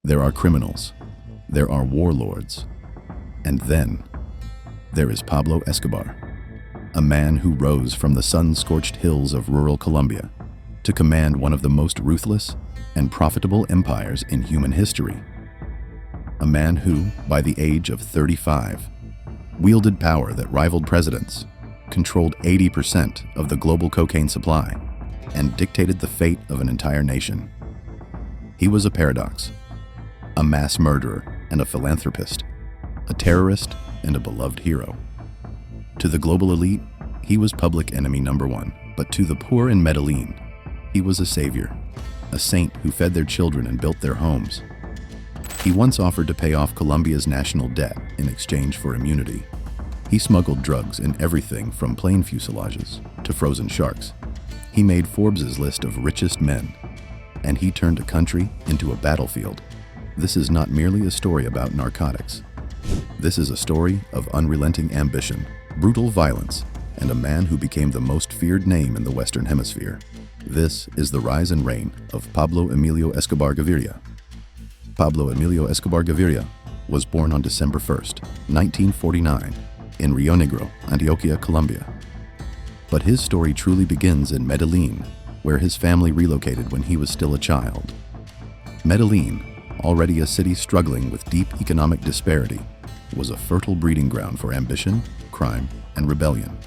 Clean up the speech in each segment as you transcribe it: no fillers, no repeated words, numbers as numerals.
There are criminals. There are warlords. And then, there is Pablo Escobar, a man who rose from the sun-scorched hills of rural Colombia to command one of the most ruthless and profitable empires in human history. A man who, by the age of 35, wielded power that rivaled presidents, controlled 80% of the global cocaine supply, and dictated the fate of an entire nation. He was a paradox, a mass murderer and a philanthropist, a terrorist and a beloved hero. To the global elite, he was public enemy number one, but to the poor in Medellín, he was a savior, a saint who fed their children and built their homes. He once offered to pay off Colombia's national debt in exchange for immunity. He smuggled drugs in everything from plane fuselages to frozen sharks. He made Forbes' list of richest men, and he turned a country into a battlefield. This is not merely a story about narcotics. This is a story of unrelenting ambition, brutal violence, and a man who became the most feared name in the Western Hemisphere. This is the rise and reign of Pablo Emilio Escobar Gaviria. Pablo Emilio Escobar Gaviria was born on December 1st, 1949, in Rio Negro, Antioquia, Colombia. But his story truly begins in Medellín, where his family relocated when he was still a child. Medellín, already a city struggling with deep economic disparity, was a fertile breeding ground for ambition, crime, and rebellion.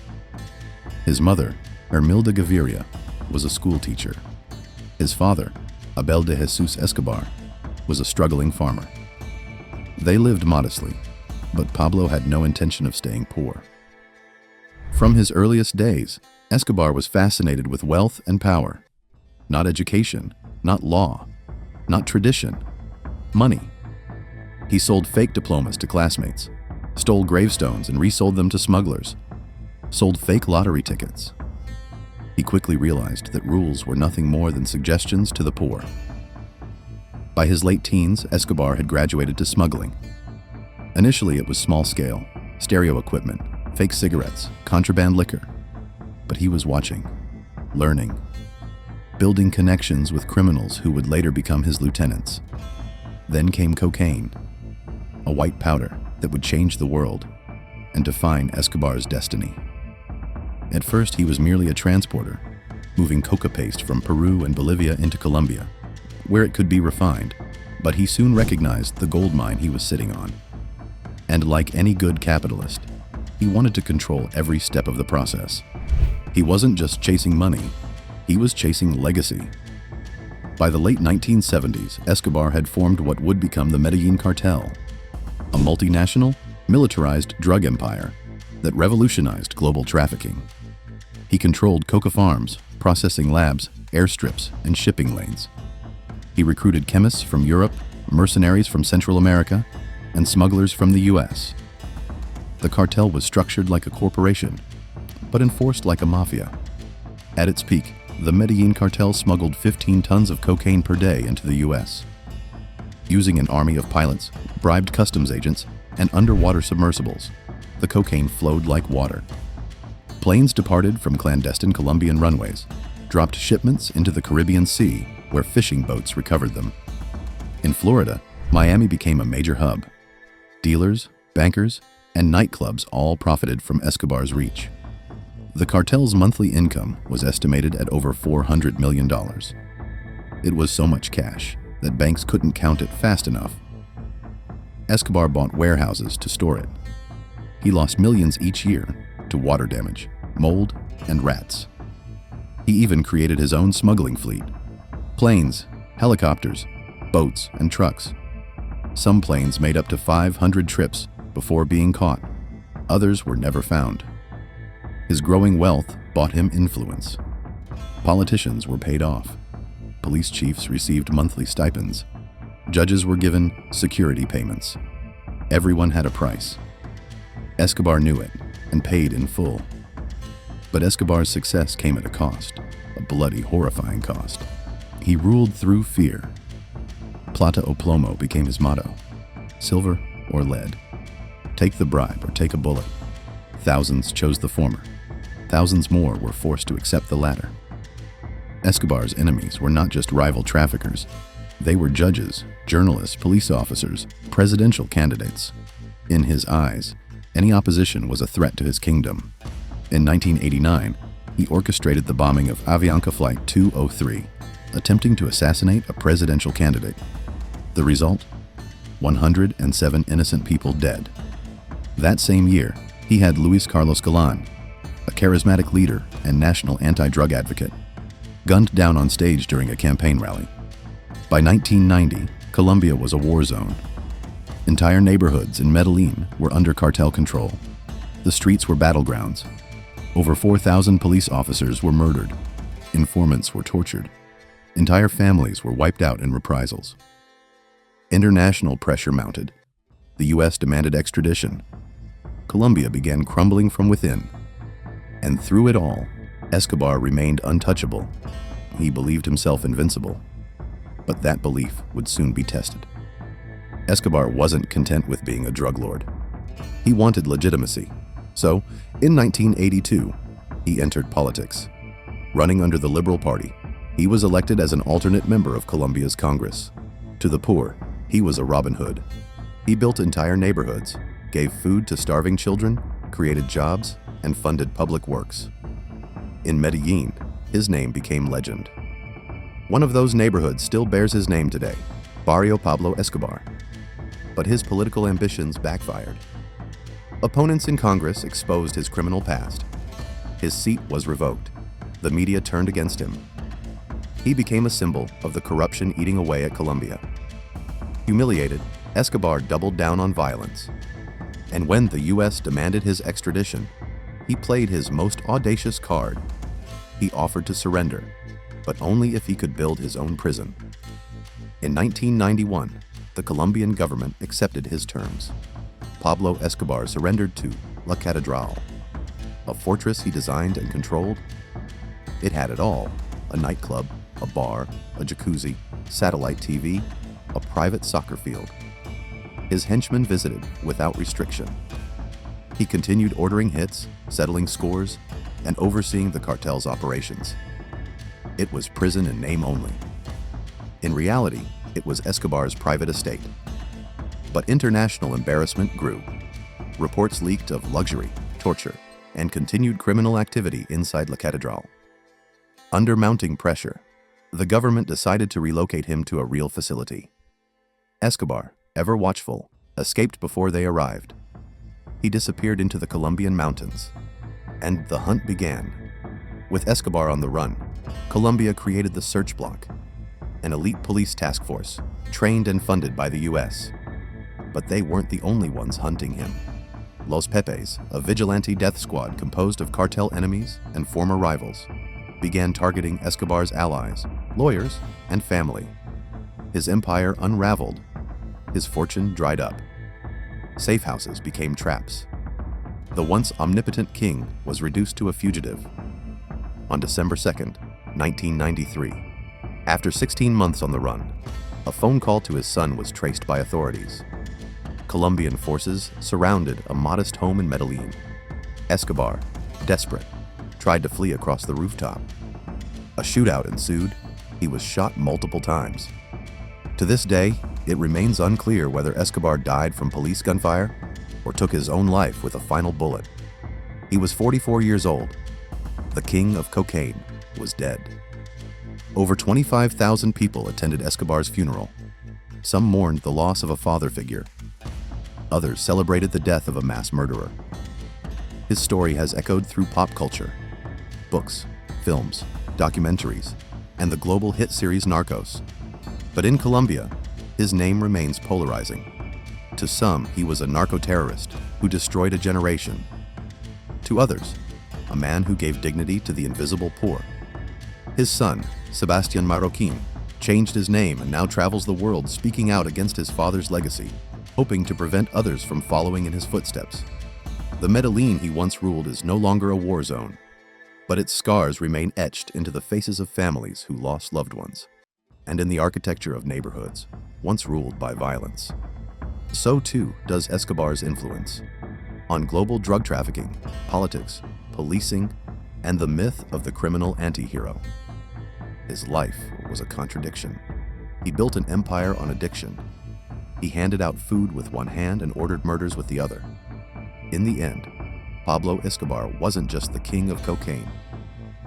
His mother, Hermilda Gaviria, was a school teacher. His father, Abel de Jesus Escobar, was a struggling farmer. They lived modestly, but Pablo had no intention of staying poor. From his earliest days, Escobar was fascinated with wealth and power. Not education, not law, not tradition, money. He sold fake diplomas to classmates, stole gravestones and resold them to smugglers, sold fake lottery tickets. He quickly realized that rules were nothing more than suggestions to the poor. By his late teens, Escobar had graduated to smuggling. Initially, it was small-scale, stereo equipment, fake cigarettes, contraband liquor. But he was watching, learning, building connections with criminals who would later become his lieutenants. Then came cocaine, a white powder that would change the world and define Escobar's destiny. At first, he was merely a transporter, moving coca paste from Peru and Bolivia into Colombia, where it could be refined, but he soon recognized the gold mine he was sitting on. And like any good capitalist, he wanted to control every step of the process. He wasn't just chasing money, he was chasing legacy. By the late 1970s, Escobar had formed what would become the Medellín cartel, a multinational, militarized drug empire that revolutionized global trafficking. He controlled coca farms, processing labs, airstrips, and shipping lanes. He recruited chemists from Europe, mercenaries from Central America, and smugglers from the US. The cartel was structured like a corporation, but enforced like a mafia. At its peak, the Medellín cartel smuggled 15 tons of cocaine per day into the US. Using an army of pilots, bribed customs agents, and underwater submersibles, the cocaine flowed like water. Planes departed from clandestine Colombian runways, dropped shipments into the Caribbean Sea, where fishing boats recovered them. In Florida, Miami became a major hub. Dealers, bankers, and nightclubs all profited from Escobar's reach. The cartel's monthly income was estimated at over $400 million. It was so much cash that banks couldn't count it fast enough. Escobar bought warehouses to store it. He lost millions each year to water damage, mold, and rats. He even created his own smuggling fleet: planes, helicopters, boats, and trucks. Some planes made up to 500 trips before being caught. Others were never found. His growing wealth bought him influence. Politicians were paid off. Police chiefs received monthly stipends. Judges were given security payments. Everyone had a price. Escobar knew it and paid in full. But Escobar's success came at a cost, a bloody, horrifying cost. He ruled through fear. Plata o plomo became his motto: silver or lead. Take the bribe or take a bullet. Thousands chose the former. Thousands more were forced to accept the latter. Escobar's enemies were not just rival traffickers. They were judges, journalists, police officers, presidential candidates. In his eyes, any opposition was a threat to his kingdom. In 1989, he orchestrated the bombing of Avianca Flight 203, attempting to assassinate a presidential candidate. The result? 107 innocent people dead. That same year, he had Luis Carlos Galán, a charismatic leader and national anti-drug advocate, gunned down on stage during a campaign rally. By 1990, Colombia was a war zone. Entire neighborhoods in Medellín were under cartel control. The streets were battlegrounds. Over 4,000 police officers were murdered. Informants were tortured. Entire families were wiped out in reprisals. International pressure mounted. The U.S. demanded extradition. Colombia began crumbling from within. And through it all, Escobar remained untouchable. He believed himself invincible. But that belief would soon be tested. Escobar wasn't content with being a drug lord. He wanted legitimacy. So, in 1982, he entered politics. Running under the Liberal Party, he was elected as an alternate member of Colombia's Congress. To the poor, he was a Robin Hood. He built entire neighborhoods, gave food to starving children, created jobs, and funded public works. In Medellín, his name became legend. One of those neighborhoods still bears his name today, Barrio Pablo Escobar. But his political ambitions backfired. Opponents in Congress exposed his criminal past. His seat was revoked. The media turned against him. He became a symbol of the corruption eating away at Colombia. Humiliated, Escobar doubled down on violence. And when the U.S. demanded his extradition, he played his most audacious card. He offered to surrender, but only if he could build his own prison. In 1991, the Colombian government accepted his terms. Pablo Escobar surrendered to La Catedral, a fortress he designed and controlled. It had it all: a nightclub, a bar, a jacuzzi, satellite TV, a private soccer field. His henchmen visited without restriction. He continued ordering hits, settling scores, and overseeing the cartel's operations. It was prison in name only. In reality, it was Escobar's private estate. But international embarrassment grew. Reports leaked of luxury, torture, and continued criminal activity inside La Catedral. Under mounting pressure, the government decided to relocate him to a real facility. Escobar, ever watchful, escaped before they arrived. He disappeared into the Colombian mountains, and the hunt began. With Escobar on the run, Colombia created the Search Block, an elite police task force trained and funded by the U.S. But they weren't the only ones hunting him. Los Pepes, a vigilante death squad composed of cartel enemies and former rivals, began targeting Escobar's allies, lawyers, and family. His empire unraveled. His fortune dried up. Safe houses became traps. The once omnipotent king was reduced to a fugitive. On December 2nd, 1993, after 16 months on the run, a phone call to his son was traced by authorities. Colombian forces surrounded a modest home in Medellín. Escobar, desperate, tried to flee across the rooftop. A shootout ensued. He was shot multiple times. To this day, it remains unclear whether Escobar died from police gunfire or took his own life with a final bullet. He was 44 years old. The king of cocaine was dead. Over 25,000 people attended Escobar's funeral. Some mourned the loss of a father figure. Others celebrated the death of a mass murderer. His story has echoed through pop culture, books, films, documentaries, and the global hit series Narcos. But in Colombia, his name remains polarizing. To some, he was a narco-terrorist who destroyed a generation. To others, a man who gave dignity to the invisible poor. His son, Sebastián Marroquín, changed his name and now travels the world speaking out against his father's legacy, hoping to prevent others from following in his footsteps. The Medellín he once ruled is no longer a war zone, but its scars remain etched into the faces of families who lost loved ones, and in the architecture of neighborhoods once ruled by violence. So too does Escobar's influence on global drug trafficking, politics, policing, and the myth of the criminal anti-hero. His life was a contradiction. He built an empire on addiction. He handed out food with one hand and ordered murders with the other. In the end, Pablo Escobar wasn't just the king of cocaine.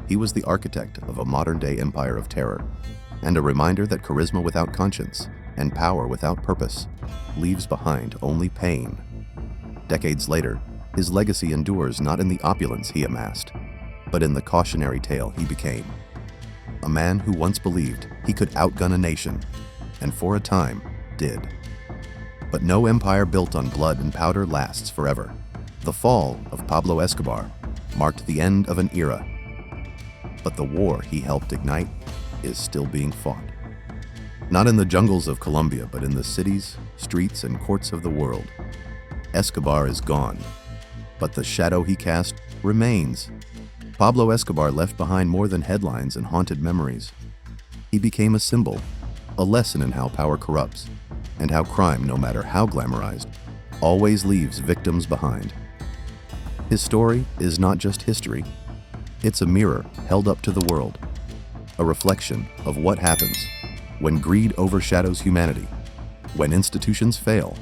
He was the architect of a modern-day empire of terror, and a reminder that charisma without conscience and power without purpose leaves behind only pain. Decades later, his legacy endures not in the opulence he amassed, but in the cautionary tale he became. A man who once believed he could outgun a nation, and for a time did. But no empire built on blood and powder lasts forever. The fall of Pablo Escobar marked the end of an era, but the war he helped ignite is still being fought. Not in the jungles of Colombia, but in the cities, streets, and courts of the world. Escobar is gone, but the shadow he cast remains. Pablo Escobar left behind more than headlines and haunted memories. He became a symbol, a lesson in how power corrupts, and how crime, no matter how glamorized, always leaves victims behind. His story is not just history, it's a mirror held up to the world, a reflection of what happens when greed overshadows humanity, when institutions fail,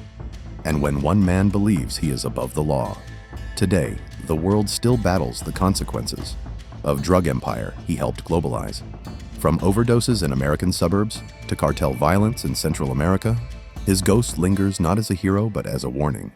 and when one man believes he is above the law. Today, the world still battles the consequences of drug empire he helped globalize. From overdoses in American suburbs to cartel violence in Central America, his ghost lingers not as a hero but as a warning.